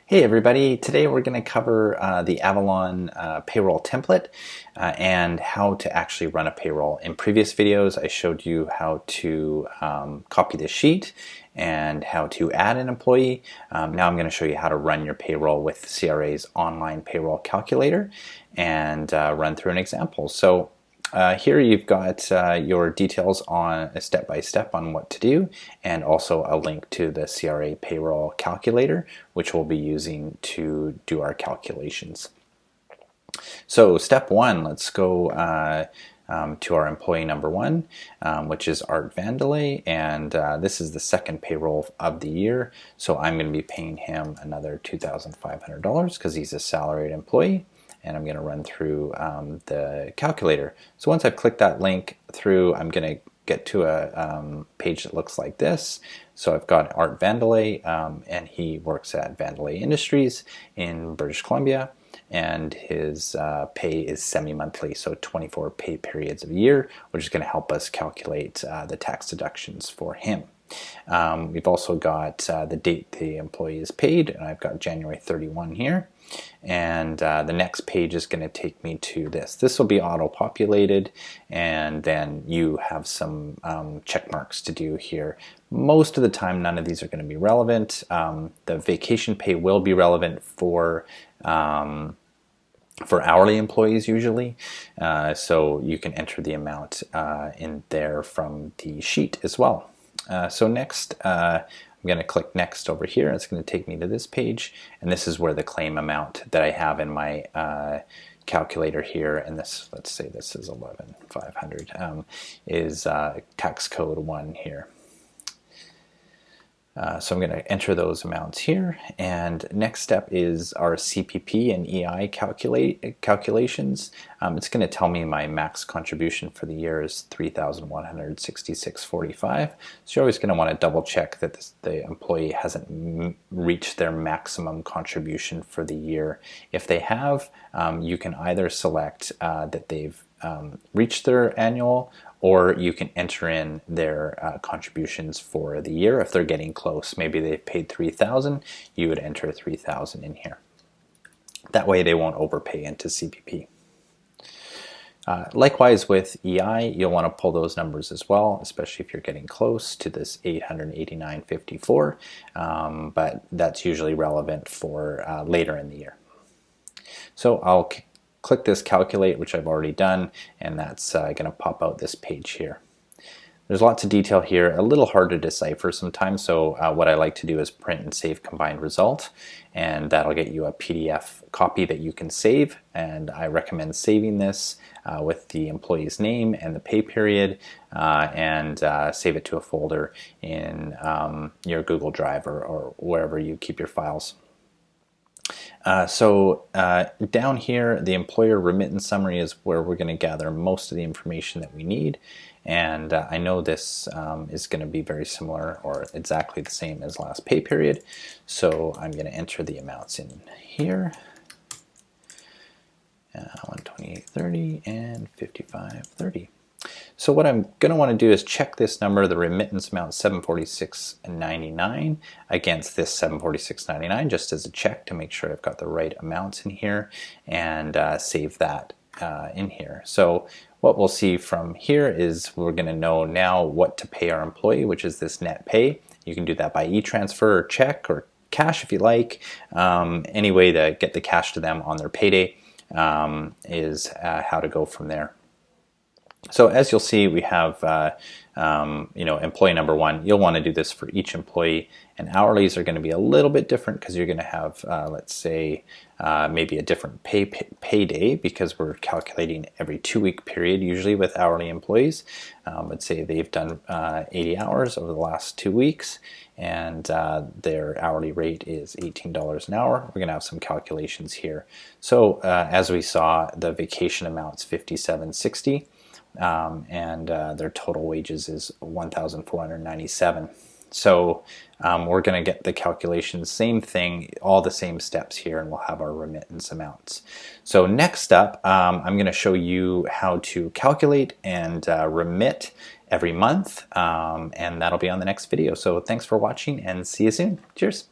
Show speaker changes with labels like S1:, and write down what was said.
S1: Hey everybody, today we're going to cover the Avalon payroll template and how to actually run a payroll. In previous videos I showed you how to copy the sheet and how to add an employee. Now I'm going to show you how to run your payroll with CRA's online payroll calculator and run through an example. So here you've got your details on a step-by-step on what to do, and also a link to the CRA payroll calculator, which we'll be using to do our calculations. So step one, let's go to our employee number one, which is Art Vandelay, and this is the second payroll of the year, so I'm going to be paying him another $2,500 because he's a salaried employee. And I'm going to run through the calculator. So once I've clicked that link through, I'm going to get to a page that looks like this. So I've got Art Vandelay, and he works at Vandelay Industries in British Columbia, and his pay is semi-monthly, so 24 pay periods of a year, which is going to help us calculate the tax deductions for him. We've also got the date the employee is paid, and I've got January 31 here. And the next page is going to take me to this. This will be auto-populated, and then you have some check marks to do here. Most of the time, none of these are going to be relevant. The vacation pay will be relevant for hourly employees usually, so you can enter the amount in there from the sheet as well. So next, I'm going to click next over here. It's going to take me to this page, and this is where the claim amount that I have in my calculator here, and this, let's say this is 11,500, is tax code 1 here. So I'm going to enter those amounts here, and next step is our CPP and EI calculations. It's going to tell me my max contribution for the year is $3,166.45. So you're always going to want to double check that the employee hasn't reached their maximum contribution for the year. If they have, you can either select that they've reached their annual, or you can enter in their contributions for the year. If they're getting close, maybe they paid $3,000, you would enter $3,000 in here. That way they won't overpay into CPP. Likewise with EI, you'll want to pull those numbers as well, especially if you're getting close to this $889.54, but that's usually relevant for later in the year. So I'll click this calculate, which I've already done, and that's going to pop out this page here. There's lots of detail here, a little hard to decipher sometimes, so what I like to do is print and save combined result, and that'll get you a PDF copy that you can save, and I recommend saving this with the employee's name and the pay period, and save it to a folder in your Google Drive or wherever you keep your files. So down here, the employer remittance summary is where we're going to gather most of the information that we need, and I know this is going to be very similar or exactly the same as last pay period, so I'm going to enter the amounts in here, 128.30 and 55.30. So what I'm going to want to do is check this number, the remittance amount $746.99, against this $746.99, just as a check to make sure I've got the right amounts in here, and save that in here. So what we'll see from here is we're going to know now what to pay our employee, which is this net pay. You can do that by e-transfer or check or cash if you like. Any way to get the cash to them on their payday is how to go from there. So as you'll see, we have employee number one. You'll want to do this for each employee, and hourlies are going to be a little bit different because you're going to have, let's say, maybe a different payday because we're calculating every 2-week period usually with hourly employees. Let's say they've done 80 hours over the last 2 weeks, and their hourly rate is $18 an hour. We're going to have some calculations here. So as we saw, the vacation amount's $57.60. And their total wages is $1,497. So we're going to get the calculations, same thing, all the same steps here, and we'll have our remittance amounts. So next up, I'm going to show you how to calculate and remit every month, and that'll be on the next video. So thanks for watching, and see you soon. Cheers.